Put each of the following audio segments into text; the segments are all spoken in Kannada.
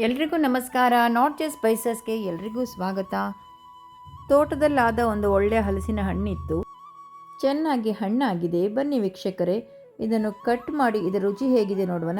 ಎಲ್ರಿಗೂ ನಮಸ್ಕಾರ. ನಾಟ್ ಜಸ್ಟ್ ಸ್ಪೈಸಸ್ಗೆ ಎಲ್ರಿಗೂ ಸ್ವಾಗತ. ತೋಟದಲ್ಲಾದ ಒಂದು ಒಳ್ಳೆಯ ಹಲಸಿನ ಹಣ್ಣಿತ್ತು. ಚೆನ್ನಾಗಿ ಹಣ್ಣಾಗಿದೆ. ಬನ್ನಿ ವೀಕ್ಷಕರೇ, ಇದನ್ನು ಕಟ್ ಮಾಡಿ ಇದರ ರುಚಿ ಹೇಗಿದೆ ನೋಡುವನ.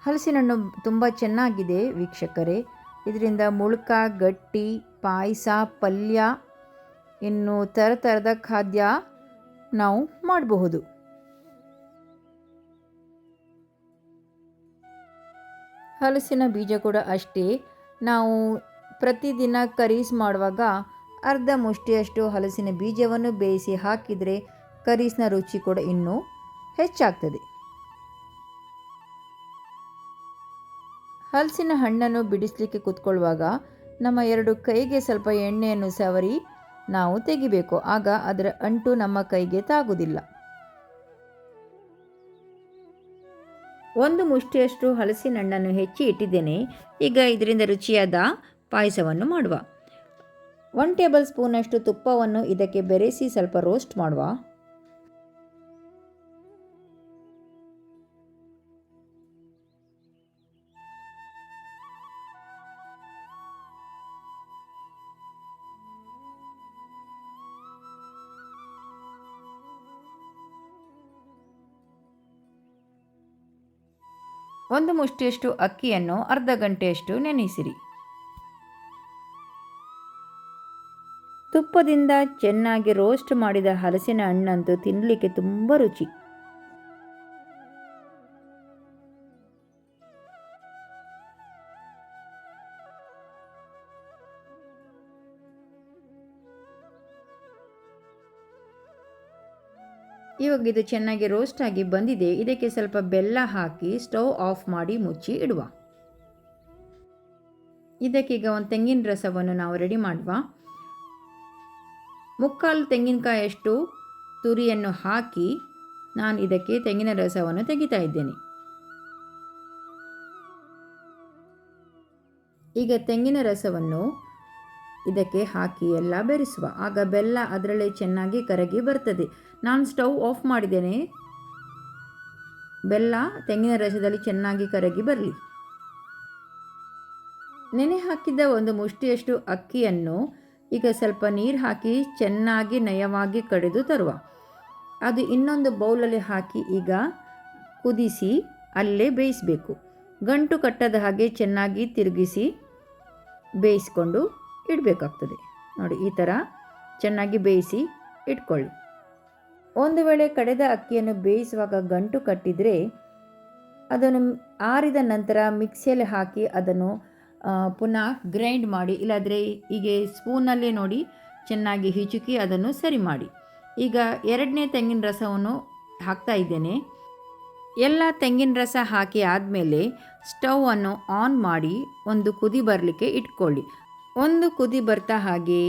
ಹಲಸಿನ ಹಣ್ಣು ತುಂಬ ಚೆನ್ನಾಗಿದೆ ವೀಕ್ಷಕರೇ. ಇದರಿಂದ ಮುಳ್ಕ, ಗಟ್ಟಿ, ಪಾಯಸ, ಪಲ್ಯ, ಇನ್ನು ಥರದ ಖಾದ್ಯ ನಾವು ಮಾಡಬಹುದು. ಹಲಸಿನ ಬೀಜ ಕೂಡ ಅಷ್ಟೇ. ನಾವು ಪ್ರತಿದಿನ ಕರೀಸ್ ಮಾಡುವಾಗ ಅರ್ಧ ಮುಷ್ಟಿಯಷ್ಟು ಹಲಸಿನ ಬೀಜವನ್ನು ಬೇಯಿಸಿ ಹಾಕಿದರೆ ಕರೀಸ್ನ ರುಚಿ ಕೂಡ ಇನ್ನೂ ಹೆಚ್ಚಾಗ್ತದೆ. ಹಲಸಿನ ಹಣ್ಣನ್ನು ಬಿಡಿಸಲಿಕ್ಕೆ ಕೂತ್ಕೊಳ್ಳುವಾಗ ನಮ್ಮ ಎರಡು ಕೈಗೆ ಸ್ವಲ್ಪ ಎಣ್ಣೆಯನ್ನು ಸವರಿ ನಾವು ತೆಗಿಬೇಕು. ಆಗ ಅದರ ಅಂಟು ನಮ್ಮ ಕೈಗೆ ತಾಗುವುದಿಲ್ಲ. ಒಂದು ಮುಷ್ಟಿಯಷ್ಟು ಹಲಸಿನ ಹಣ್ಣನ್ನು ಹೆಚ್ಚಿ ಇಟ್ಟಿದ್ದೇನೆ. ಈಗ ಇದರಿಂದ ರುಚಿಯಾದ ಪಾಯಸವನ್ನು ಮಾಡುವ. 1 ಟೇಬಲ್ ಸ್ಪೂನಷ್ಟು ತುಪ್ಪವನ್ನು ಇದಕ್ಕೆ ಬೆರೆಸಿ ಸ್ವಲ್ಪ ರೋಸ್ಟ್ ಮಾಡುವ. ಒಂದು ಮುಷ್ಟಿಯಷ್ಟು ಅಕ್ಕಿಯನ್ನು ಅರ್ಧ ಗಂಟೆಯಷ್ಟು ನೆನೆಸಿರಿ. ತುಪ್ಪದಿಂದ ಚೆನ್ನಾಗಿ ರೋಸ್ಟ್ ಮಾಡಿದ ಹಲಸಿನ ಹಣ್ಣಂತೂ ತಿನ್ನಲಿಕ್ಕೆ ತುಂಬ ರುಚಿ. ಇವಾಗ ಇದು ಚೆನ್ನಾಗಿ ರೋಸ್ಟ್ ಆಗಿ ಬಂದಿದೆ. ಇದಕ್ಕೆ ಸ್ವಲ್ಪ ಬೆಲ್ಲ ಹಾಕಿ ಸ್ಟವ್ ಆಫ್ ಮಾಡಿ ಮುಚ್ಚಿ ಇಡುವ. ಇದಕ್ಕೀಗ ಒಂದು ತೆಂಗಿನ ರಸವನ್ನು ನಾವು ರೆಡಿ ಮಾಡುವ. 3/4 ತೆಂಗಿನಕಾಯಿಯಷ್ಟು ತುರಿಯನ್ನು ಹಾಕಿ ನಾನು ಇದಕ್ಕೆ ತೆಂಗಿನ ರಸವನ್ನು ತೆಗಿತಾ ಇದ್ದೇನೆ. ಈಗ ತೆಂಗಿನ ರಸವನ್ನು ಇದಕ್ಕೆ ಹಾಕಿ ಎಲ್ಲ ಬೆರೆಸುವ. ಆಗ ಬೆಲ್ಲ ಅದರಲ್ಲೇ ಚೆನ್ನಾಗಿ ಕರಗಿ ಬರ್ತದೆ. ನಾನು ಸ್ಟವ್ ಆಫ್ ಮಾಡಿದ್ದೇನೆ. ಬೆಲ್ಲ ತೆಂಗಿನ ರಸದಲ್ಲಿ ಚೆನ್ನಾಗಿ ಕರಗಿ ಬರಲಿ. ನೆನೆ ಹಾಕಿದ್ದ ಒಂದು ಮುಷ್ಟಿಯಷ್ಟು ಅಕ್ಕಿಯನ್ನು ಈಗ ಸ್ವಲ್ಪ ನೀರು ಹಾಕಿ ಚೆನ್ನಾಗಿ ನಯವಾಗಿ ಕಡೆದು ತರುವ. ಅದು ಇನ್ನೊಂದು ಬೌಲಲ್ಲಿ ಹಾಕಿ ಈಗ ಕುದಿಸಿ ಅಲ್ಲೇ ಬೇಯಿಸಬೇಕು. ಗಂಟು ಕಟ್ಟದ ಹಾಗೆ ಚೆನ್ನಾಗಿ ತಿರುಗಿಸಿ ಬೇಯಿಸ್ಕೊಂಡು ಇಡಬೇಕಾಗ್ತದೆ. ನೋಡಿ, ಈ ಥರ ಚೆನ್ನಾಗಿ ಬೇಯಿಸಿ ಇಟ್ಕೊಳ್ಳಿ. ಒಂದು ವೇಳೆ ಕಡೆದ ಅಕ್ಕಿಯನ್ನು ಬೇಯಿಸುವಾಗ ಗಂಟು ಕಟ್ಟಿದರೆ ಅದನ್ನು ಆರಿದ ನಂತರ ಮಿಕ್ಸಿಯಲ್ಲಿ ಹಾಕಿ ಅದನ್ನು ಪುನಃ ಗ್ರೈಂಡ್ ಮಾಡಿ, ಇಲ್ಲಾಂದರೆ ಹೀಗೆ ಸ್ಪೂನಲ್ಲಿ ನೋಡಿ ಚೆನ್ನಾಗಿ ಹಿಚುಕಿ ಅದನ್ನು ಸರಿ ಮಾಡಿ. ಈಗ ಎರಡನೇ ತೆಂಗಿನ ರಸವನ್ನು ಹಾಕ್ತಾ ಇದ್ದೇನೆ. ಎಲ್ಲ ತೆಂಗಿನ ರಸ ಹಾಕಿ ಆದಮೇಲೆ ಸ್ಟವನ್ನು ಆನ್ ಮಾಡಿ ಒಂದು ಕುದಿ ಬರಲಿಕ್ಕೆ ಇಟ್ಕೊಳ್ಳಿ. ಒಂದು ಕುದಿ ಬರ್ತಾ ಹಾಗೆ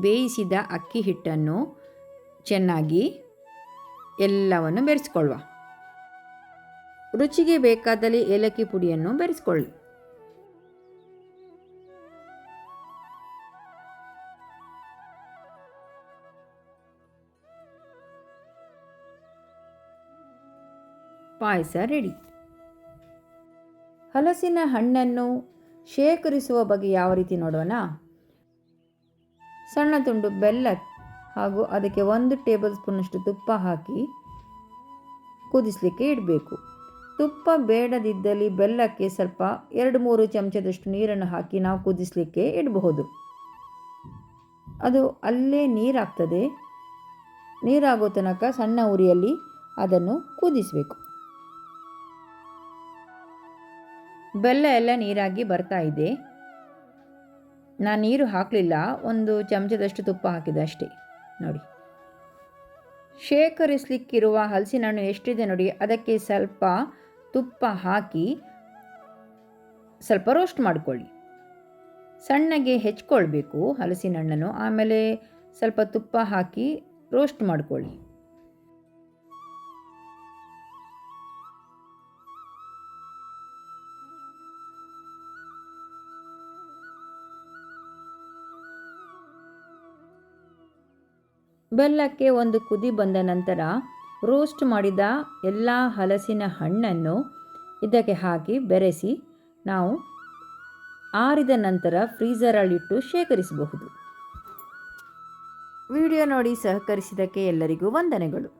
ಬೇಯಿಸಿದ ಅಕ್ಕಿ ಹಿಟ್ಟನ್ನು ಚೆನ್ನಾಗಿ ಎಲ್ಲವನ್ನು ಬೆರೆಸ್ಕೊಳ್ಳುವ. ರುಚಿಗೆ ಬೇಕಾದಲ್ಲಿ ಏಲಕ್ಕಿ ಪುಡಿಯನ್ನು ಬೆರೆಸ್ಕೊಳ್ಳಿ. ಪಾಯಸ ರೆಡಿ. ಹಲಸಿನ ಹಣ್ಣನ್ನು ಶೇಖರಿಸುವ ಬಗ್ಗೆ ಯಾವ ರೀತಿ ನೋಡೋಣ. ಸಣ್ಣ ತುಂಡು ಬೆಲ್ಲ ಹಾಗೂ ಅದಕ್ಕೆ 1 ಟೇಬಲ್ ಸ್ಪೂನಷ್ಟು ತುಪ್ಪ ಹಾಕಿ ಕುದಿಸಲಿಕ್ಕೆ ಇಡಬೇಕು. ತುಪ್ಪ ಬೇಡದಿದ್ದಲ್ಲಿ ಬೆಲ್ಲಕ್ಕೆ ಸ್ವಲ್ಪ 2-3 ಚಮಚದಷ್ಟು ನೀರನ್ನು ಹಾಕಿ ನಾವು ಕುದಿಸಲಿಕ್ಕೆ ಇಡಬಹುದು. ಅದು ಅಲ್ಲೇ ನೀರಾಗ್ತದೆ. ನೀರಾಗೋ ತನಕ ಸಣ್ಣ ಉರಿಯಲ್ಲಿ ಅದನ್ನು ಕುದಿಸಬೇಕು. ಬೆಲ್ಲ ಎಲ್ಲ ನೀರಾಗಿ ಬರ್ತಾ ಇದೆ. ನಾನು ನೀರು ಹಾಕಲಿಲ್ಲ, 1 ಚಮಚದಷ್ಟು ತುಪ್ಪ ಹಾಕಿದೆ ಅಷ್ಟೇ. ನೋಡಿ, ಶೇಖರಿಸಲಿಕ್ಕಿರುವ ಹಲಸಿನ ಹಣ್ಣು ಎಷ್ಟಿದೆ ನೋಡಿ, ಅದಕ್ಕೆ ಸ್ವಲ್ಪ ತುಪ್ಪ ಹಾಕಿ ಸ್ವಲ್ಪ ರೋಸ್ಟ್ ಮಾಡಿಕೊಳ್ಳಿ. ಸಣ್ಣಗೆ ಹೆಚ್ಕೊಳ್ಬೇಕು ಹಲಸಿನ ಹಣ್ಣನ್ನು. ಆಮೇಲೆ ಸ್ವಲ್ಪ ತುಪ್ಪ ಹಾಕಿ ರೋಸ್ಟ್ ಮಾಡಿಕೊಳ್ಳಿ. ಬೆಲ್ಲಕ್ಕೆ ಒಂದು ಕುದಿ ಬಂದ ನಂತರ ರೋಸ್ಟ್ ಮಾಡಿದ ಎಲ್ಲ ಹಲಸಿನ ಹಣ್ಣನ್ನು ಇದಕ್ಕೆ ಹಾಕಿ ಬೆರೆಸಿ ನಾವು ಆರಿದ ನಂತರ ಫ್ರೀಝರಲ್ಲಿಟ್ಟು ಶೇಖರಿಸಬಹುದು. ವಿಡಿಯೋ ನೋಡಿ ಸಹಕರಿಸಿದ್ದಕ್ಕೆ ಎಲ್ಲರಿಗೂ ವಂದನೆಗಳು.